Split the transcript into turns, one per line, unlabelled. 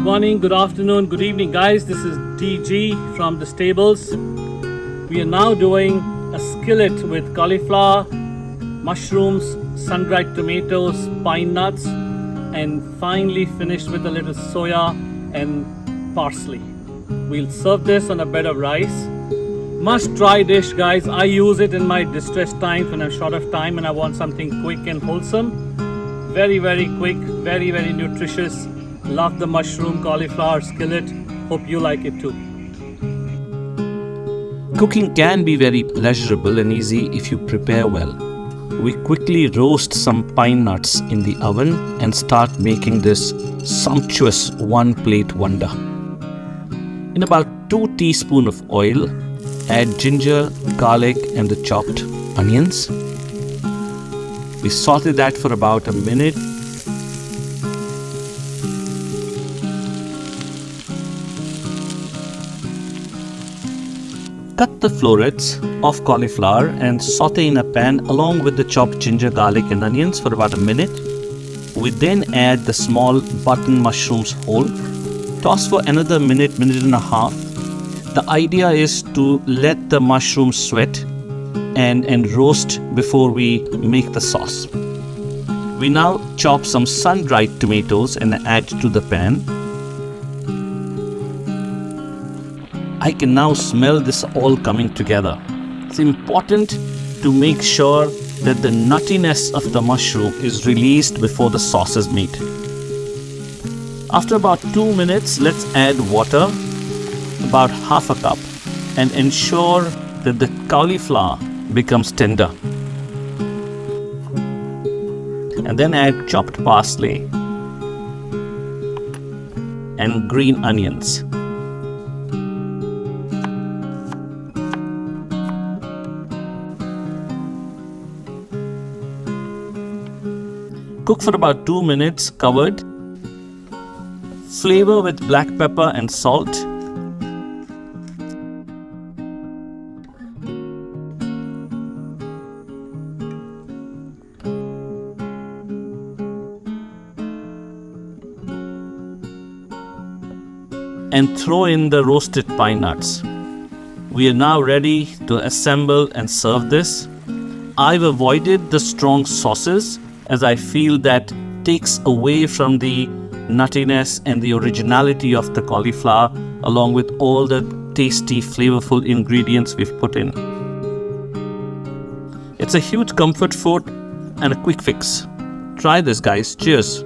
morning, good afternoon, good evening, guys. This is Deegee from the stables. We are now doing a skillet with cauliflower, mushrooms, sun-dried tomatoes, pine nuts, and finally finished with a little soya and parsley. We'll serve this on a bed of rice. Must try dish, guys. I use it in my distressed times when I'm short of time and I want something quick and wholesome. Very, very quick, very, very nutritious. Love the mushroom cauliflower skillet. Hope you like it too.
Cooking can be very pleasurable and easy if you prepare well. We quickly roast some pine nuts in the oven and start making this sumptuous one-plate wonder. In about 2 teaspoons of oil, add ginger, garlic and the chopped onions. We saute that for about a minute. Cut the florets of cauliflower and saute in a pan along with the chopped ginger, garlic and onions for about a minute. We then add the small button mushrooms whole. Toss for another minute, minute and a half. The idea is to let the mushrooms sweat and roast before we make the sauce. We now chop some sun-dried tomatoes and add to the pan. I can now smell this all coming together. It's important to make sure that the nuttiness of the mushroom is released before the sauce is made. After about 2 minutes, let's add water, about half a cup, and ensure that the cauliflower becomes tender. And then add chopped parsley and green onions. Cook for about 2 minutes covered. Flavor with black pepper and salt. And throw in the roasted pine nuts. We are now ready to assemble and serve this. I've avoided the strong sauces as I feel that takes away from the nuttiness and the originality of the cauliflower along with all the tasty, flavorful ingredients we've put in. It's a huge comfort food and a quick fix. Try this, guys. Cheers.